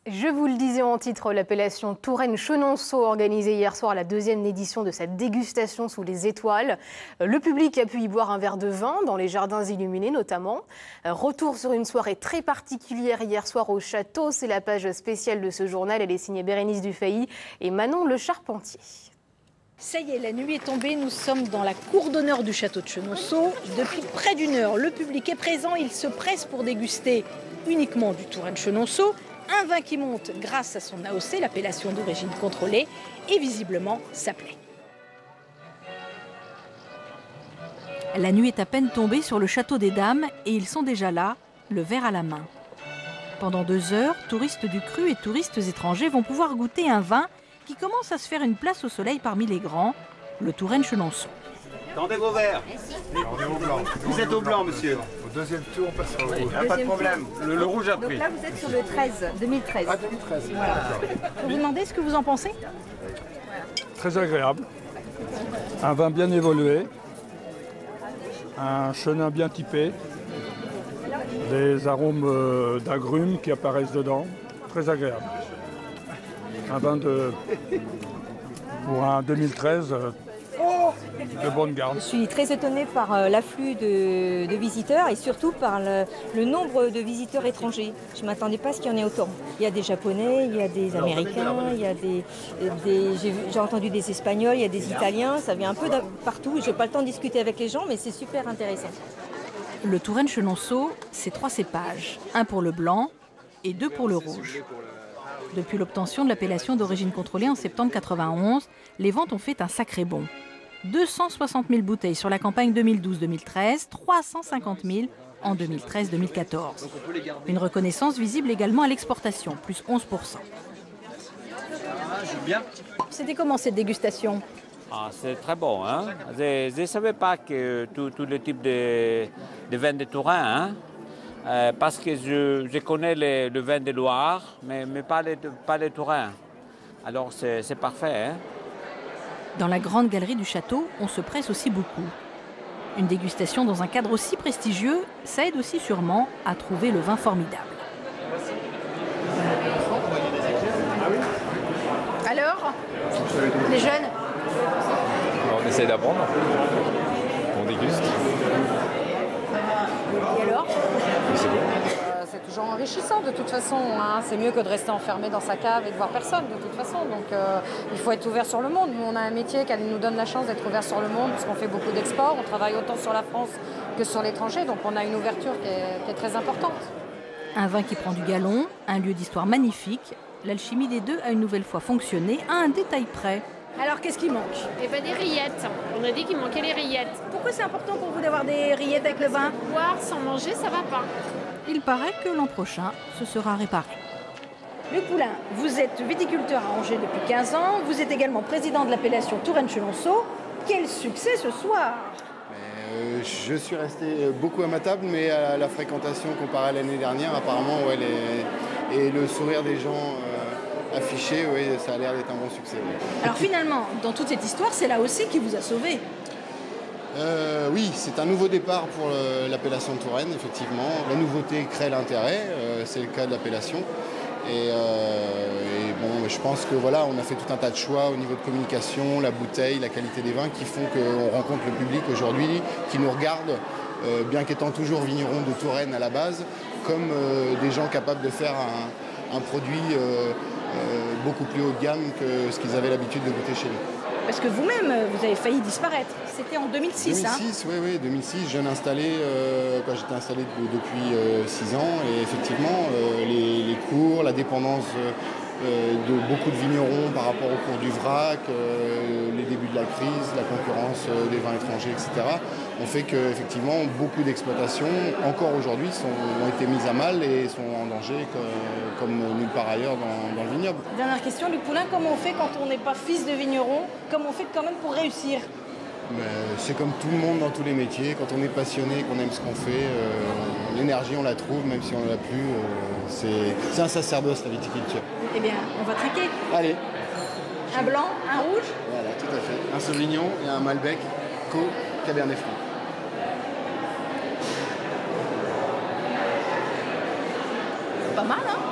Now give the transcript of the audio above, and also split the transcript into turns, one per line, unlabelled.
Je vous le disais en titre, l'appellation Touraine-Chenonceau organisée hier soir la deuxième édition de cette dégustation sous les étoiles. Le public a pu y boire un verre de vin dans les jardins illuminés notamment. Retour sur une soirée très particulière hier soir au château. C'est la page spéciale de ce journal. Elle est signée Bérénice Dufay et Manon Le Charpentier.
Ça y est, la nuit est tombée, nous sommes dans la cour d'honneur du château de Chenonceau. Depuis près d'une heure, le public est présent, il se presse pour déguster uniquement du Touraine-Chenonceau. Un vin qui monte grâce à son AOC, l'appellation d'origine contrôlée, et visiblement ça plaît.
La nuit est à peine tombée sur le château des Dames et ils sont déjà là, le verre à la main. Pendant 2 heures, touristes du cru et touristes étrangers vont pouvoir goûter un vin qui commence à se faire une place au soleil parmi les grands, le Touraine-Chenonceau.
Tendez vos verres.
On est au blanc.
Vous êtes au blanc, monsieur.
Au deuxième tour, on passera au rouge.
Pas de problème. Le rouge a pris.
Donc là, vous êtes sur le 2013.
Ah, 2013.
Voilà.
Vous vous demandez ce que vous en pensez?
Très agréable. Un vin bien évolué. Un chenin bien typé. Des arômes d'agrumes qui apparaissent dedans. Très agréable. Un vin pour un 2013 de bonne garde.
Je suis très étonnée par l'afflux de visiteurs et surtout par le nombre de visiteurs étrangers. Je ne m'attendais pas à ce qu'il y en ait autant. Il y a des Japonais, il y a des Américains, il y a j'ai entendu des Espagnols, il y a des Italiens. Ça vient un peu partout. Je n'ai pas le temps de discuter avec les gens, mais c'est super intéressant.
Le Touraine-Chenonceau, c'est 3 cépages, 1 pour le blanc et 2 pour le rouge. Depuis l'obtention de l'appellation d'origine contrôlée en septembre 91, les ventes ont fait un sacré bond. 260 000 bouteilles sur la campagne 2012-2013, 350 000 en 2013-2014. Une reconnaissance visible également à l'exportation, plus 11%.
C'était comment cette dégustation?
C'est très bon. Hein? Je ne savais pas que tous les types de vins de Touraine, hein? Parce que je connais le vin de Loire, mais pas les Touraine. Alors c'est parfait. Hein?
Dans la grande galerie du château, on se presse aussi beaucoup. Une dégustation dans un cadre aussi prestigieux, ça aide aussi sûrement à trouver le vin formidable.
Alors, les jeunes?
On essaie d'apprendre, on déguste.
Et alors?
C'est bon.
C'est toujours enrichissant de toute façon. Hein. C'est mieux que de rester enfermé dans sa cave et de voir personne de toute façon. Donc il faut être ouvert sur le monde. Nous, on a un métier qui nous donne la chance d'être ouvert sur le monde parce qu'on fait beaucoup d'exports. On travaille autant sur la France que sur l'étranger. Donc on a une ouverture qui est très importante.
Un vin qui prend du galon, un lieu d'histoire magnifique. L'alchimie des deux a une nouvelle fois fonctionné à un détail près.
Alors qu'est-ce qui manque?
Eh bien des rillettes. On a dit qu'il manquait les rillettes.
Pourquoi c'est important pour vous d'avoir des rillettes avec le vin?
Boire sans manger, ça va pas.
Il paraît que l'an prochain, ce sera réparé.
Luc Poulain, vous êtes viticulteur à Angers depuis 15 ans. Vous êtes également président de l'appellation Touraine-Chenonceau. Quel succès ce soir!
Je suis resté beaucoup à ma table, mais à la fréquentation comparée à l'année dernière, apparemment, ouais, et le sourire des gens affiché, oui, ça a l'air d'être un bon succès. Oui.
Alors finalement, dans toute cette histoire, c'est là aussi qui vous a sauvé.
Oui, c'est un nouveau départ pour l'appellation de Touraine, effectivement. La nouveauté crée l'intérêt, c'est le cas de l'appellation. Et bon, je pense que voilà, on a fait tout un tas de choix au niveau de communication, la bouteille, la qualité des vins qui font qu'on rencontre le public aujourd'hui, qui nous regarde, bien qu'étant toujours vigneron de Touraine à la base, comme des gens capables de faire un produit beaucoup plus haut de gamme que ce qu'ils avaient l'habitude de goûter chez nous.
Parce que vous-même, vous avez failli disparaître. C'était en 2006,
2006, hein? Oui, 2006, jeune installé, j'étais installé depuis 6 ans. Et effectivement, les cours, la dépendance de beaucoup de vignerons par rapport au cours du vrac, les débuts de la crise, la concurrence des vins étrangers, etc., ont fait qu'effectivement, beaucoup d'exploitations, encore aujourd'hui, ont été mises à mal et sont en danger comme nulle part ailleurs dans le vignoble.
Dernière question, Luc Poulain, comment on fait quand on n'est pas fils de vigneron? Comment on fait quand même pour réussir?
C'est comme tout le monde dans tous les métiers. Quand on est passionné, qu'on aime ce qu'on fait, l'énergie, on la trouve, même si on ne l'a plus. C'est un sacerdoce, la viticulture.
Eh bien, on va trinquer.
Allez.
Un blanc, un rouge?
Voilà, tout à fait. Un Sauvignon et un Malbec, Cabernet Franc.
Pas mal, hein?